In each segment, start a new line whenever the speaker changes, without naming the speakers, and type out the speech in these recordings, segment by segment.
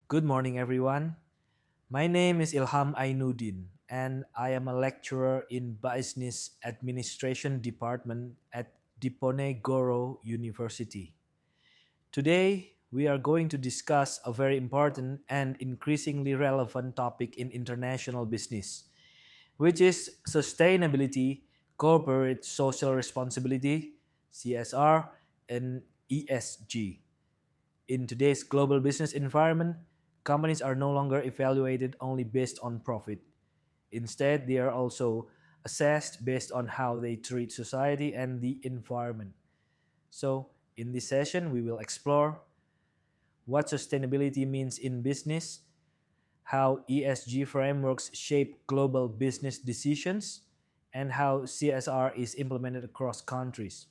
Good morning, everyone. My name is Ilham Ainuddin, and I am a lecturer in Business Administration Department at Diponegoro University. Today, we are going to discuss a very important and increasingly relevant topic in international business, which is sustainability, corporate social responsibility, CSR, and ESG. In today's global business environment, companies are no longer evaluated only based on profit. Instead, they are also assessed based on how they treat society and the environment. So, in this session, we will explore what sustainability means in business, how ESG frameworks shape global business decisions, and how CSR is implemented across countries.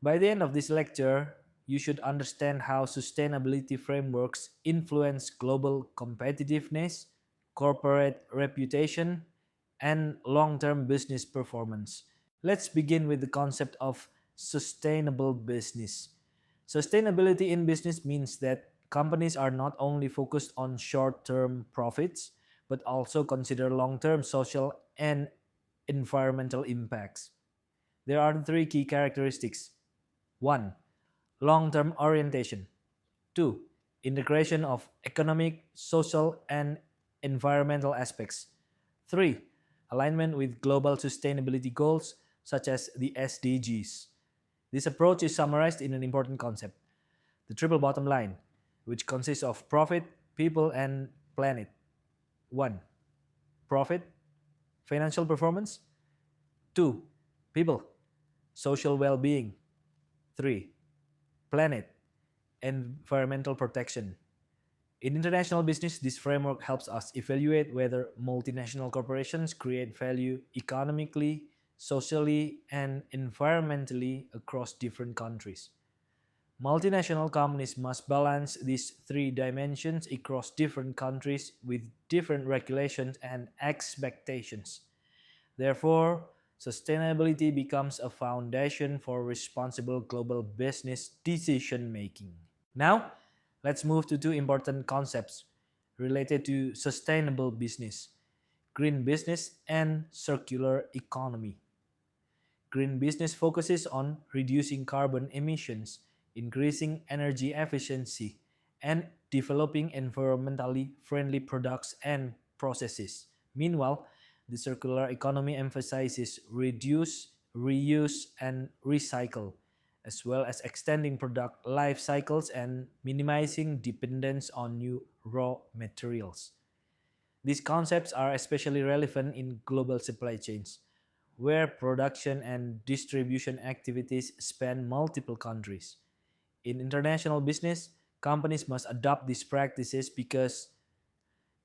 By the end of this lecture, you should understand how sustainability frameworks influence global competitiveness, corporate reputation, and long term business performance. Let's begin with the concept of sustainable business. Sustainability in business means that companies are not only focused on short term profits, but also consider long term social and environmental impacts. There are three key characteristics. 1. Long-term orientation. 2. Integration of economic, social, and environmental aspects. 3. Alignment with global sustainability goals such as the SDGs. This approach is summarized in an important concept, the triple bottom line, which consists of profit, people, and planet. 1. Profit, financial performance. 2. People, social well-being. 3. Planet, environmental protection. In international business, this framework helps us evaluate whether multinational corporations create value economically, socially, and environmentally across different countries. Multinational companies must balance these three dimensions across different countries with different regulations and expectations. Therefore, sustainability becomes a foundation for responsible global business decision making. Now, let's move to two important concepts related to sustainable business: green business and circular economy. Green business focuses on reducing carbon emissions, increasing energy efficiency, and developing environmentally friendly products and processes. Meanwhile, the circular economy emphasizes reduce, reuse, and recycle, as well as extending product life cycles and minimizing dependence on new raw materials. These concepts are especially relevant in global supply chains, where production and distribution activities span multiple countries. In international business, companies must adopt these practices because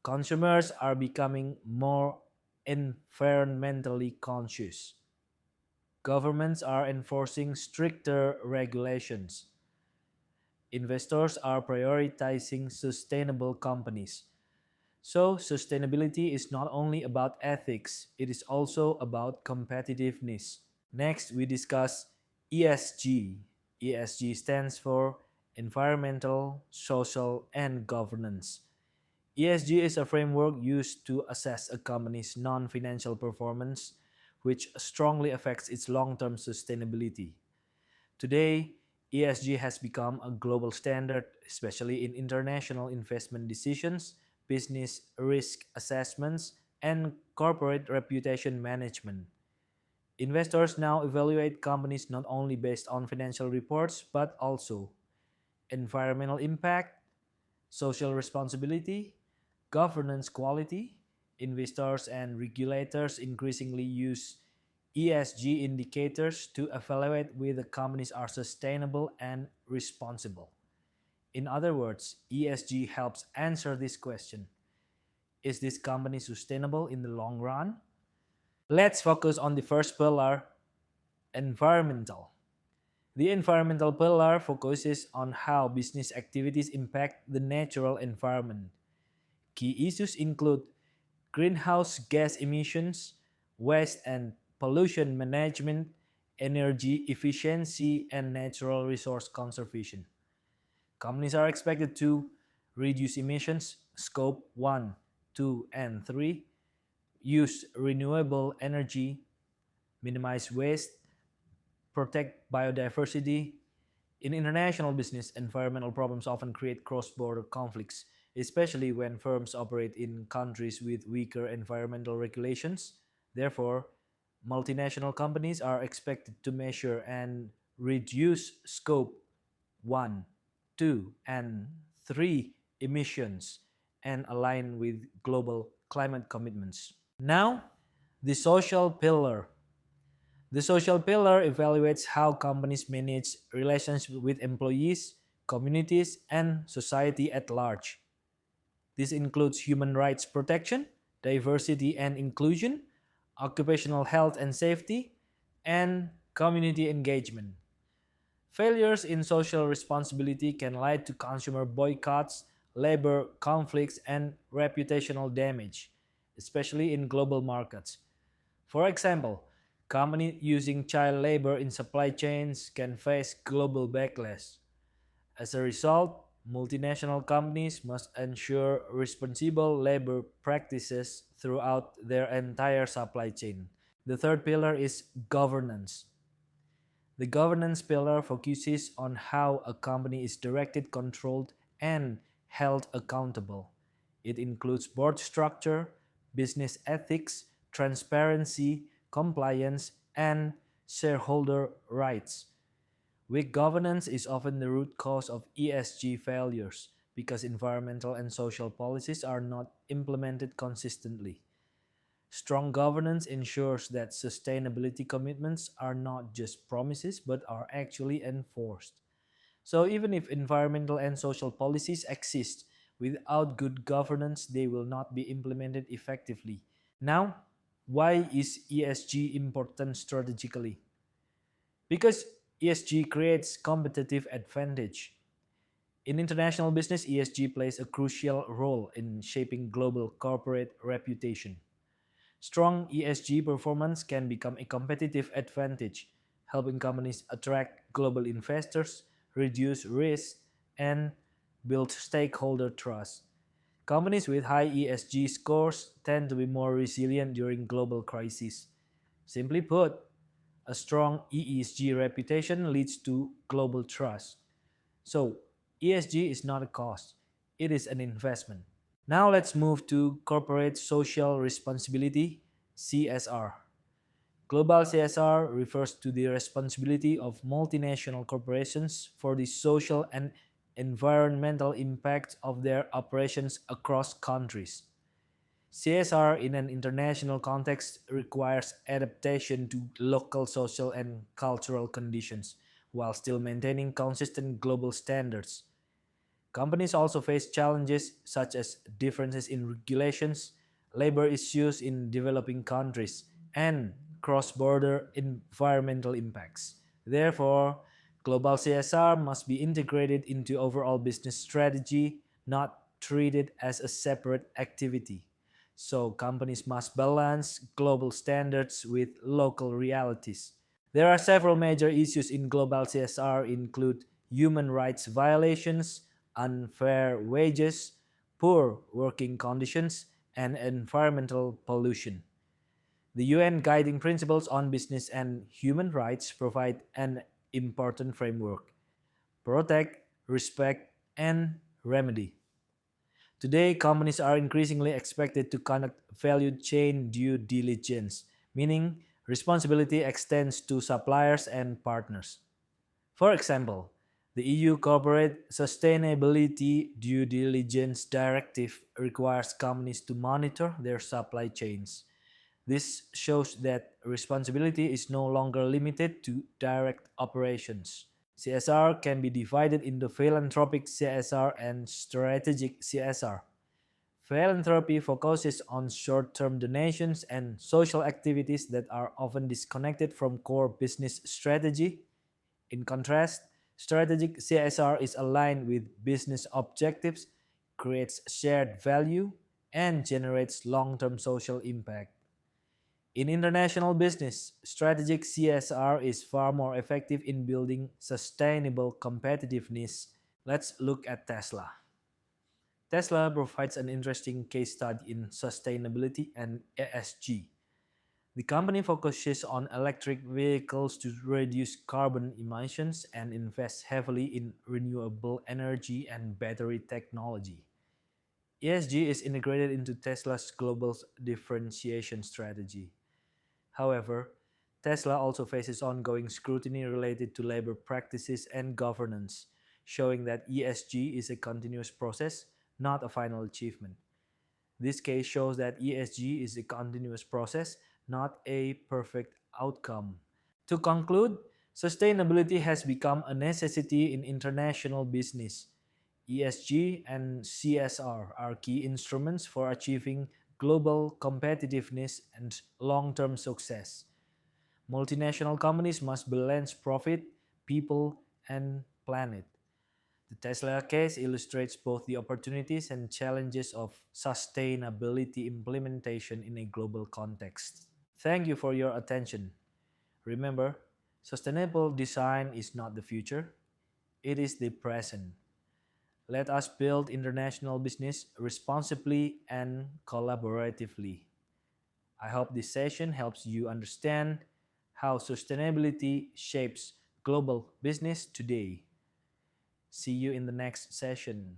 consumers are becoming more environmentally conscious. Governments are enforcing stricter regulations. Investors are prioritizing sustainable companies. So, sustainability is not only about ethics, it is also about competitiveness. Next, we discuss ESG. ESG stands for environmental, social, and governance. ESG is a framework used to assess a company's non financial performance, which strongly affects its long term sustainability. Today, ESG has become a global standard, especially in international investment decisions, business risk assessments, and corporate reputation management. Investors now evaluate companies not only based on financial reports but also environmental impact, social responsibility, governance quality. Investors and regulators increasingly use ESG indicators to evaluate whether companies are sustainable and responsible. In other words, ESG helps answer this question: is this company sustainable in the long run? Let's focus on the first pillar, environmental. The environmental pillar focuses on how business activities impact the natural environment. Key issues include greenhouse gas emissions, waste and pollution management, energy efficiency, and natural resource conservation. Companies are expected to reduce emissions, scope 1, 2, and 3, use renewable energy, minimize waste, protect biodiversity. In international business, environmental problems often create cross border conflicts, especially when firms operate in countries with weaker environmental regulations. Therefore, multinational companies are expected to measure and reduce scope 1, 2, and 3 emissions and align with global climate commitments. Now, the social pillar. The social pillar evaluates how companies manage relations with employees, communities, and society at large. This includes human rights protection, diversity and inclusion, occupational health and safety, and community engagement. Failures in social responsibility can lead to consumer boycotts, labor conflicts, and reputational damage, especially in global markets. For example, companies using child labor in supply chains can face global backlash. As a result, multinational companies must ensure responsible labor practices throughout their entire supply chain. The third pillar is governance. The governance pillar focuses on how a company is directed, controlled, and held accountable. It includes board structure, business ethics, transparency, compliance, and shareholder rights. Weak governance is often the root cause of ESG failures because environmental and social policies are not implemented consistently. Strong governance ensures that sustainability commitments are not just promises but are actually enforced. So, even if environmental and social policies exist, without good governance, they will not be implemented effectively. Now, why is ESG important strategically? Because ESG creates competitive advantage. In international business, ESG plays a crucial role in shaping global corporate reputation. Strong ESG performance can become a competitive advantage, helping companies attract global investors, reduce risk, and build stakeholder trust. Companies with high ESG scores tend to be more resilient during global crises. Simply put, a strong ESG reputation leads to global trust. So, ESG is not a cost, it is an investment. Now let's move to corporate social responsibility, CSR. Global CSR refers to the responsibility of multinational corporations for the social and environmental impact of their operations across countries. CSR in an international context requires adaptation to local social and cultural conditions while still maintaining consistent global standards. Companies also face challenges such as differences in regulations, labor issues in developing countries, and cross border environmental impacts. Therefore, global CSR must be integrated into overall business strategy, not treated as a separate activity. So, companies must balance global standards with local realities. There are several major issues in global CSR include human rights violations, unfair wages, poor working conditions, and environmental pollution. The UN Guiding Principles on Business and Human Rights provide an important framework: protect, respect, and remedy. Today, companies are increasingly expected to conduct value chain due diligence, meaning responsibility extends to suppliers and partners. For example, the EU Corporate Sustainability Due Diligence Directive requires companies to monitor their supply chains. This shows that responsibility is no longer limited to direct operations. CSR can be divided into philanthropic CSR and strategic CSR. Philanthropy focuses on short term donations and social activities that are often disconnected from core business strategy. In contrast, strategic CSR is aligned with business objectives, creates shared value, and generates long term social impact. In international business, strategic CSR is far more effective in building sustainable competitiveness. Let's look at Tesla. Tesla provides an interesting case study in sustainability and ESG. The company focuses on electric vehicles to reduce carbon emissions and invests heavily in renewable energy and battery technology. ESG is integrated into Tesla's global differentiation strategy. However, Tesla also faces ongoing scrutiny related to labor practices and governance, showing that ESG is a continuous process, not a final achievement. This case shows that ESG is a continuous process, not a perfect outcome. To conclude, sustainability has become a necessity in international business. ESG and CSR are key instruments for achieving global competitiveness and long term success. Multinational companies must balance profit, people, and planet. The Tesla case illustrates both the opportunities and challenges of sustainability implementation in a global context. Thank you for your attention. Remember, sustainable design is not the future, it is the present. Let us build international business responsibly and collaboratively. I hope this session helps you understand how sustainability shapes global business today. See you in the next session.